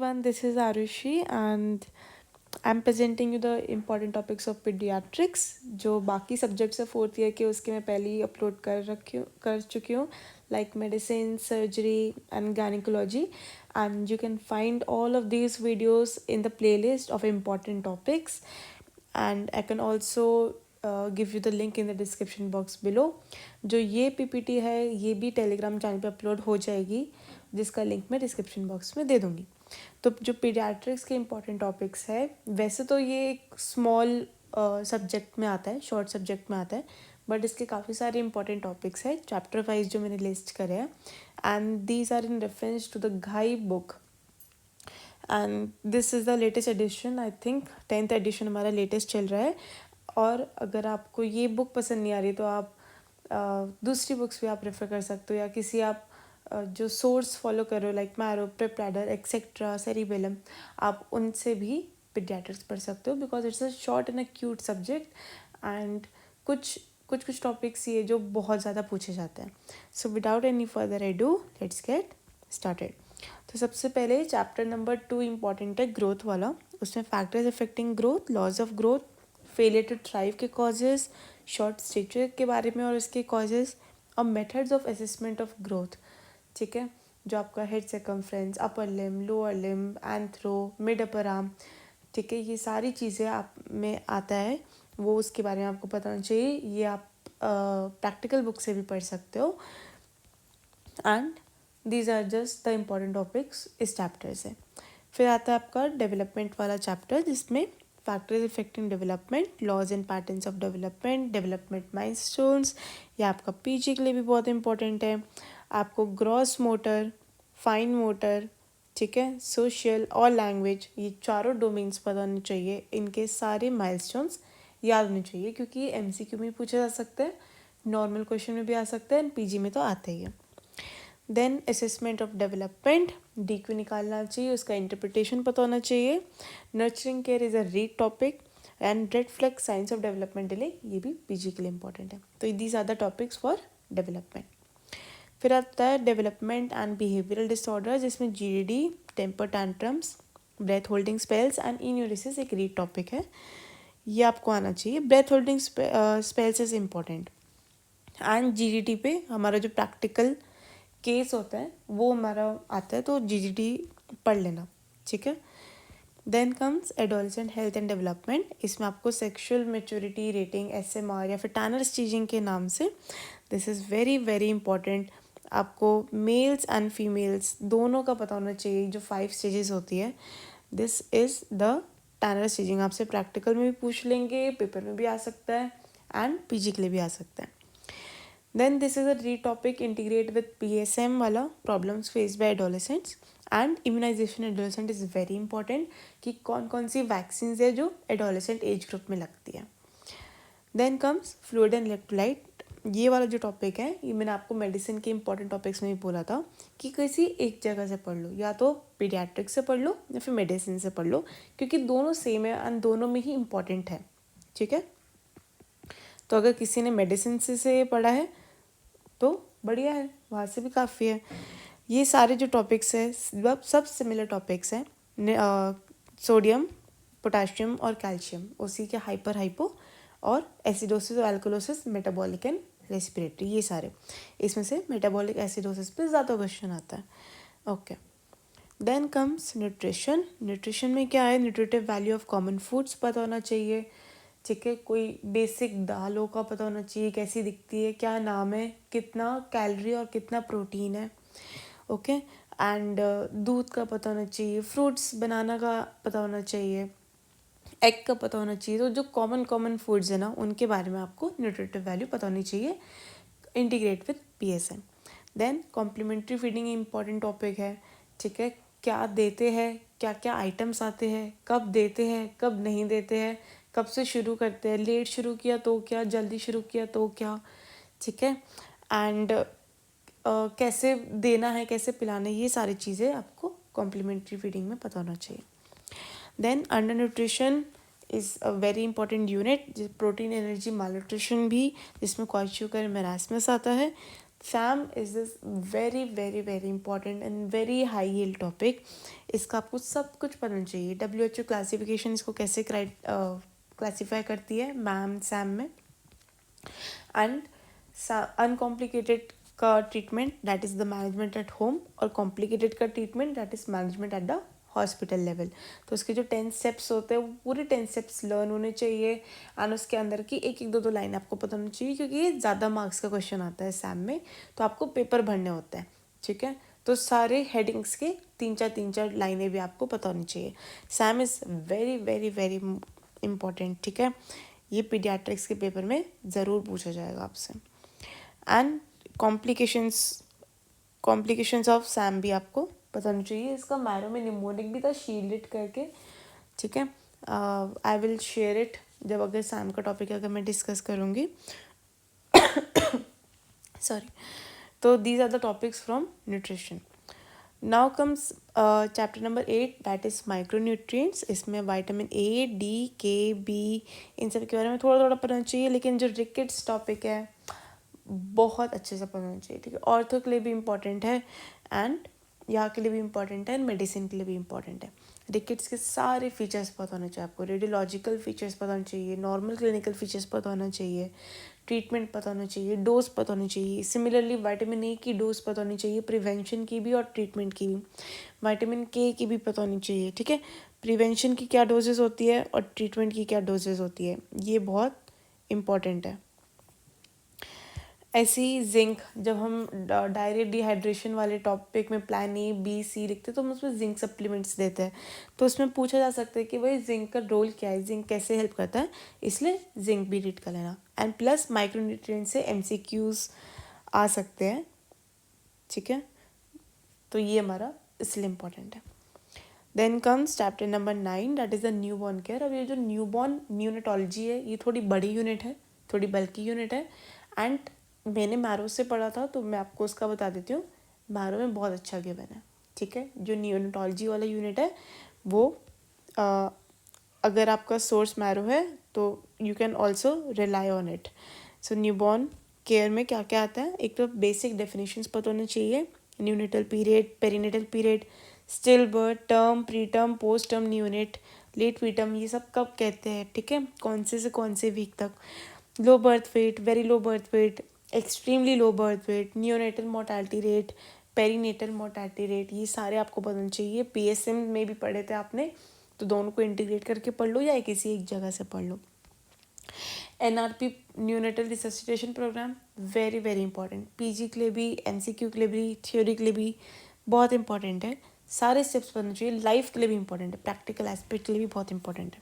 everyone, this is Arushi and I'm presenting you the important topics of pediatrics. जो बाकी subjects है fourth year के उसके मैं पहले ही अपलोड कर चुकी हूँ like medicine, surgery and gynecology, and you can find all of these videos in the playlist of important topics, and I can also give you the link in the description box below. जो ये PPT है ये भी Telegram channel पे upload हो जाएगी, जिसका link मैं डिस्क्रिप्शन बॉक्स में दे दूँगी. तो जो पीडियाट्रिक्स के इम्पॉर्टेंट टॉपिक्स है, वैसे तो ये एक स्मॉल सब्जेक्ट में आता है, शॉर्ट सब्जेक्ट में आता है, बट इसके काफ़ी सारे इंपॉर्टेंट टॉपिक्स है चैप्टर वाइज जो मैंने लिस्ट करे हैं, and these are in reference to the Ghai book. And this is the latest edition, I think 10th edition हमारा लेटेस्ट चल रहा है. और अगर आपको ये बुक पसंद नहीं आ रही तो आप दूसरी बुक्स भी आप रेफ़र कर सकते हो, या किसी आप जो सोर्स फॉलो कर रहे हो like Marrow, PrepLadder etcetera, Cerebellum, आप उनसे भी पीडियाट्रिक्स पढ़ सकते हो, because it's a short and a cute subject. And कुछ टॉपिक्स ये जो बहुत ज़्यादा पूछे जाते हैं. So without any further ado let's get started. तो सबसे पहले चैप्टर नंबर 2 इम्पॉर्टेंट है ग्रोथ वाला. उसमें factors affecting growth, laws of growth, failure to thrive के कॉजेज, शॉर्ट स्टेचर के बारे में और इसके कॉजेज, और methods of assessment of growth. ठीक है, जो आपका head circumference, upper limb, lower limb, anthro, mid upper arm, ठीक है, ये सारी चीज़ें आप में आता है, वो उसके बारे में आपको पता होना चाहिए. ये आप प्रैक्टिकल बुक से भी पढ़ सकते हो. And these are just the important topics इस चैप्टर से. फिर आता है आपका डेवलपमेंट वाला चैप्टर, जिसमें factors affecting development, laws and patterns of development, development milestones. ये आपका पीजी के लिए भी बहुत इंपॉर्टेंट है. आपको ग्रॉस मोटर, फाइन मोटर, ठीक है, सोशल और लैंग्वेज, ये चारों डोमेन्स पता होने चाहिए. इनके सारे माइलस्टोन्स याद होने चाहिए, क्योंकि ये MCQ में पूछे जा सकते हैं, नॉर्मल क्वेश्चन में भी आ सकते हैं, PG में तो आते ही है. Then assessment of development, DQ निकालना चाहिए, उसका इंटरप्रिटेशन पता होना चाहिए. Nurturing care is a read topic, and red flag signs of development delay, ये भी PG के लिए इंपॉर्टेंट है. तो these are the topics for development. फिर आता है डेवलपमेंट एंड बिहेवियरल डिसऑर्डर, जिसमें GDD, temper tantrums, breath holding spells and enuresis एक रीड टॉपिक है. ये आपको आना चाहिए. Breath holding spells is important. And GDD पे हमारा जो प्रैक्टिकल केस होता है वो हमारा आता है, तो GDD पढ़ लेना, ठीक है. Then comes adolescent health and development. इसमें आपको सेक्शुअल मेच्योरिटी रेटिंग, SMR या फिर टैनर स्टीजिंग के नाम से, this is very very important. आपको मेल्स एंड फीमेल्स दोनों का पता होना चाहिए. जो 5 स्टेजेस होती है, दिस इज़ द टैनर स्टीजिंग. आपसे प्रैक्टिकल में भी पूछ लेंगे, पेपर में भी आ सकता है, एंड PG के लिए भी आ सकता है. Then this is a री topic integrate with PSM वाला, problems faced by adolescents, and immunization adolescent is very important, कि कौन कौन सी वैक्सीन है जो adolescent एज ग्रुप में लगती है. Then comes fluid and electrolyte. ये वाला जो टॉपिक है, ये मैंने आपको मेडिसिन के इंपॉर्टेंट टॉपिक्स में भी बोला था कि किसी एक जगह से पढ़ लो, या तो पीडियाट्रिक्स से पढ़ लो या फिर मेडिसिन से पढ़ लो, क्योंकि दोनों सेम है एंड दोनों में ही इम्पॉर्टेंट है, ठीक है. तो अगर किसी ने मेडिसिन से पढ़ा है तो बढ़िया है, वहाँ से भी काफ़ी है. ये सारे जो टॉपिक्स है सब सिमिलर टॉपिक्स हैं. सोडियम, पोटाशियम और कैल्शियम, उसी के हाइपर हाइपो और एसिडोसिस और एल्कोलोसिस, मेटाबॉलिक एंड रेस्पिरेटरी, ये सारे. इसमें से मेटाबॉलिक एसिडोसिस पे ज़्यादा क्वेश्चन आता है. Okay. Then comes nutrition. Nutrition में क्या है, nutritive value of common foods पता होना चाहिए, ठीक है. कोई बेसिक दालों का पता होना चाहिए, कैसी दिखती है, क्या नाम है, कितना कैलोरी और कितना प्रोटीन है, ओके. एंड दूध का पता होना चाहिए, फ्रूट्स बनाना का पता होना चाहिए, एग का पता होना चाहिए. तो जो कॉमन फूड्स है ना, उनके बारे में आपको न्यूट्रिटिव वैल्यू पता होनी चाहिए. Integrate with PSM. Then complementary feeding important topic है, ठीक है. क्या देते हैं, क्या क्या आइटम्स आते हैं, कब देते हैं, कब नहीं देते हैं, कब से शुरू करते हैं, लेट शुरू किया तो क्या, जल्दी शुरू किया तो क्या, ठीक है. एंड कैसे देना है, कैसे पिलाना है, ये सारी चीज़ें आपको कॉम्प्लीमेंट्री फीडिंग में पता होना चाहिए. Then under nutrition is a very important unit. Protein energy malnutrition भी, जिसमें क्वाइशूकर मेरास्मस आता है. SAM is this very very very important and very high yield topic. इसका आपको सब कुछ पता चाहिए. WHO क्लासिफिकेशन इसको कैसे क्लासीफाई करती है मैम सैम में. एंड अनकॉम्प्लिकेटेड का treatment that is the management at home, और कॉम्प्लिकेटेड का treatment that is management at the hospital level. तो उसके जो 10 स्टेप्स होते हैं वो पूरे 10 स्टेप्स लर्न होने चाहिए. एंड उसके अंदर की एक एक दो दो लाइन आपको पता होनी चाहिए, क्योंकि ये ज़्यादा मार्क्स का क्वेश्चन आता है सैम में. तो आपको पेपर भरने होते हैं. ठीक है. तो सारे हेडिंग्स के तीन चार लाइनें भी आपको पता होनी चाहिए. Sam is very very very important. ठीक है. ये पीडियाट्रिक्स के पेपर में ज़रूर पूछा जाएगा आपसे. एंड कॉम्प्लिकेशंस ऑफ सैम भी आपको पता होना चाहिए. इसका मैरो में निमोनिक भी था, शील्ड करके. ठीक है. आई विल शेयर इट जब अगर सैम का टॉपिक अगर मैं डिस्कस करूँगी. सॉरी. तो these are the topics from nutrition. Now comes chapter number 8 that is micronutrients. इसमें vitamin A, D, K, B इन सब के बारे में थोड़ा थोड़ा पढ़ना चाहिए. लेकिन जो रिकेट्स टॉपिक है बहुत अच्छे से पढ़ना चाहिए. ठीक है. ऑर्थो के लिए भी इम्पॉर्टेंट है एंड यहाँ के लिए भी इम्पॉर्टेंट है एंड मेडिसिन के लिए भी इम्पॉर्टेंट है. रिकेट्स के सारे फीचर्स पता होने चाहिए आपको. रेडियोलॉजिकल फीचर्स पता होना चाहिए, नॉर्मल क्लिनिकल फीचर्स पता होना चाहिए, ट्रीटमेंट पता होना चाहिए, डोज पता होनी चाहिए. सिमिलरली विटामिन A की डोज पता होनी चाहिए, प्रिवेंशन की भी और ट्रीटमेंट की भी. विटामिन K की भी पता होनी चाहिए. ठीक है. प्रिवेंशन की क्या डोजेज होती है और ट्रीटमेंट की क्या डोजेज होती है, ये बहुत इम्पॉर्टेंट है. ऐसे ही जिंक, जब हम डायरेक्ट डिहाइड्रेशन वाले टॉपिक में प्लान A, B, C लिखते हैं तो हम उसमें जिंक सप्लीमेंट्स देते हैं. तो उसमें पूछा जा सकता है कि भाई जिंक का रोल क्या है, जिंक कैसे हेल्प करता है, इसलिए जिंक भी रीड कर लेना. एंड प्लस माइक्रोन्यूट्रिएंट से MCQs आ सकते हैं. ठीक है. तो ये हमारा इसलिए इम्पोर्टेंट है. Then comes chapter number 9 that is the newborn care. अब ये जो न्यू बॉर्न न्यूनेटोलॉजी है ये थोड़ी बड़ी यूनिट है, थोड़ी बल्कि यूनिट है. एंड मैंने मैरो से पढ़ा था तो मैं आपको उसका बता देती हूँ. मैरो में बहुत अच्छा गिवन है. ठीक है. जो न्यूनेटोलॉजी वाला यूनिट है वो अगर आपका सोर्स मैरो है तो you can also rely on it. So new born care में क्या क्या आता है. एक तो बेसिक डेफिनेशंस पता होने चाहिए. Neonatal period, perinatal period, stillbirth, term, preterm, post term neonate, late preterm, ये सब कब कहते हैं. ठीक है. कौन से वीक तक. Low birth weight, very low birth weight, extremely low birth weight, neonatal mortality rate, perinatal mortality rate, ये सारे आपको पता चाहिए. PSM में भी पढ़े थे आपने, तो दोनों को इंटीग्रेट करके पढ़ लो या किसी एक जगह से पढ़ लो. NRP neonatal resuscitation program very very important. PG के लिए भी, MCQ के लिए भी, थ्योरी के लिए भी बहुत इंपॉर्टेंट है. सारे स्टेप्स पढ़ना चाहिए. लाइफ के लिए भी इंपॉर्टेंट है, प्रैक्टिकल एस्पेक्ट के लिए भी बहुत इंपॉर्टेंट है.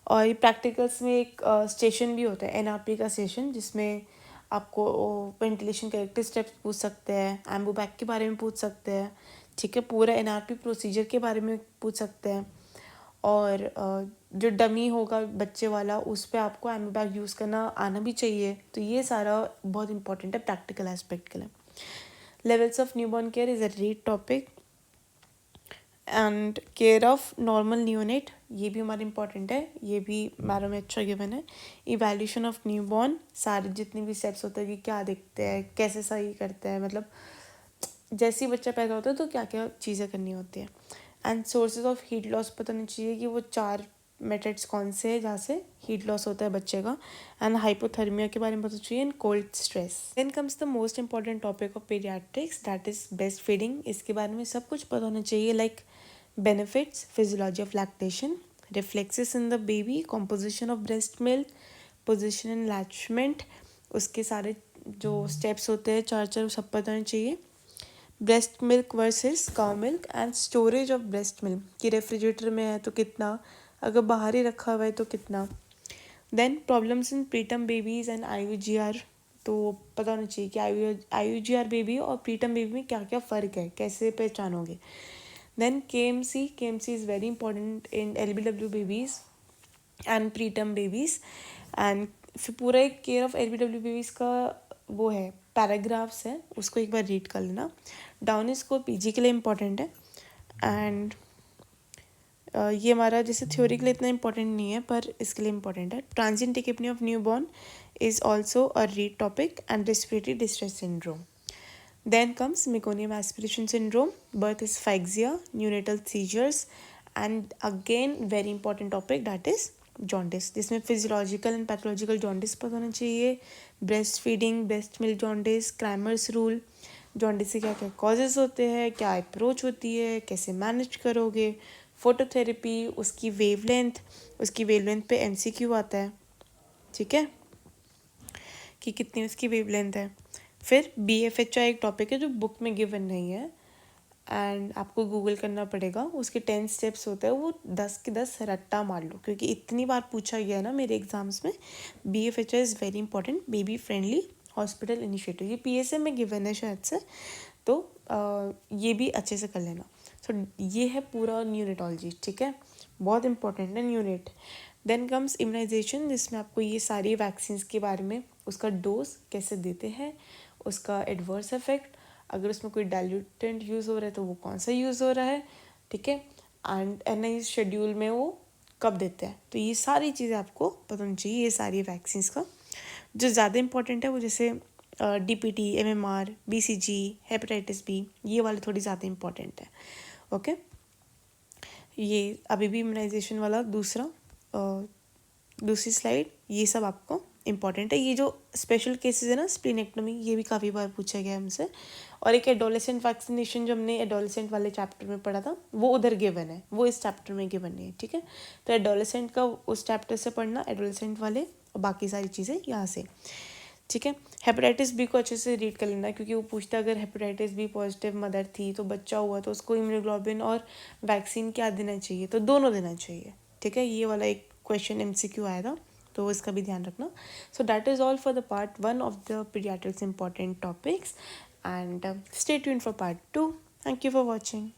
और ये प्रैक्टिकल्स में एक स्टेशन भी होता है NRP का सेशन, जिसमें आपको वेंटिलेशन करेक्टिव स्टेप्स पूछ सकते हैं, एम्बू बैग के बारे में पूछ सकते हैं. ठीक है. पूरा NRP प्रोसीजर के बारे में पूछ सकते हैं. और जो डमी होगा बच्चे वाला उस पर आपको एम्बू बैग यूज़ करना आना भी चाहिए. तो ये सारा बहुत इंपॉर्टेंट है प्रैक्टिकल एस्पेक्ट के लिए. Levels of newborn care is a read topic. And care of normal neonate, ये भी हमारा इंपॉर्टेंट है. ये भी मैरो में अच्छा गिवन है. इवैल्यूएशन ऑफ न्यूबॉर्न, सारे जितने भी स्टेप्स होते हैं कि क्या देखते हैं, कैसे सही करते हैं, मतलब जैसे ही बच्चा पैदा होता है तो क्या क्या चीज़ें करनी होती है. And sources of heat loss पता नहीं चाहिए कि वो 4 मेथड्स कौन से हैं जहाँ से हीट लॉस होता है बच्चे का. एंड हाइपोथर्मिया के बारे में पता चाहिए. And cold stress. Then comes the most important topic of paediatrics that is breast feeding. इसके बारे में सब कुछ पता होना चाहिए. Like benefits, physiology of lactation, reflexes in the baby, composition of breast milk, position and latchment, उसके सारे जो स्टेप्स होते हैं 4 सब पता होना चाहिए. Breast milk versus cow milk and storage of breast milk, कि रेफ्रिजरेटर में है तो कितना, अगर बाहर ही रखा हुआ है तो कितना. Then problems in preterm babies and IUGR, तो पता होना चाहिए कि IUGR बेबी और प्रीटर्म बेबी में क्या क्या फ़र्क है, कैसे पहचानोगे. Then KMC is very important in LBW babies and preterm babies. And फिर पूरा एक केयर ऑफ LBW बेबीज़ का वो है, पैराग्राफ्स है, उसको एक बार रीड कर लेना. डाउन स्कोर PG के लिए इम्पॉर्टेंट है. एंड ये हमारा जैसे थ्योरी के लिए इतना इंपॉर्टेंट नहीं है पर इसके लिए इंपॉर्टेंट है. Transient tachypnoea of newborn is also a read topic and respiratory distress syndrome. Then comes meconium aspiration syndrome, birth asphyxia, neonatal seizures, and again very important topic that is jaundice, जिसमें physiological and pathological jaundice पता होना चाहिए, breast feeding, breast milk jaundice, Cramer's rule, jaundice के क्या क्या causes होते हैं, क्या approach होती है, कैसे manage करोगे, phototherapy, उसकी wavelength पे MCQ आता है, ठीक है, कि कितनी उसकी वेवलेंथ है. फिर BFHI एक टॉपिक है जो बुक में गिवन नहीं है एंड आपको गूगल करना पड़ेगा. उसके 10 स्टेप्स होते हैं, वो 10 के 10 रट्टा मार लो क्योंकि इतनी बार पूछा गया है ना मेरे एग्जाम्स में. BFHI is very important, baby friendly hospital initiative. ये PSA में गिवन है शायद से, तो ये भी अच्छे से कर लेना. सो ये है पूरा न्यूनेटोलॉजी, ठीक है, बहुत इंपॉर्टेंट है न्यूनेट. देन कम्स इम्यूनाइजेशन, जिसमें आपको ये सारी वैक्सीन के बारे में, उसका डोज कैसे देते हैं, उसका एडवर्स इफेक्ट, अगर उसमें कोई डाइल्यूटेंट यूज़ हो रहा है तो वो कौन सा यूज़ हो रहा है, ठीक है, एंड NIH शेड्यूल में वो कब देते हैं. तो ये सारी चीज़ें आपको पता होनी चाहिए. ये सारी वैक्सीन का जो ज़्यादा इंपॉर्टेंट है वो जैसे DPT, MMR, BCG, hepatitis B, ये वाले थोड़ी ज़्यादा इंपॉर्टेंट है. ओके, ये अभी भी इम्यूनाइजेशन वाला दूसरी स्लाइड, ये सब आपको इम्पॉर्टेंट है. ये जो स्पेशल केसेस है ना, स्प्लीनेक्टोमी, ये भी काफ़ी बार पूछा गया है हमसे. और एक एडोलेसेंट वैक्सीनेशन जो हमने एडोलेसेंट वाले चैप्टर में पढ़ा था वो उधर गिवन है, वो इस चैप्टर में गिवन नहीं है, ठीक है. तो एडोलेसेंट का उस चैप्टर से पढ़ना, एडोलेसेंट वाले, और बाकी सारी चीज़ें यहाँ से, ठीक है. हेपेटाइटिस B को अच्छे से रीड कर लेना क्योंकि वो पूछता है अगर हेपेटाइटिस B पॉजिटिव मदर थी तो बच्चा हुआ तो उसको इम्यूनोग्लोबिन और वैक्सीन क्या देना चाहिए, तो दोनों देना चाहिए, ठीक है. ये वाला एक क्वेश्चन MCQ आया था, तो इसका भी ध्यान रखना. So that is all for the part 1 of the paediatrics important topics and stay tuned for part 2. Thank you for watching.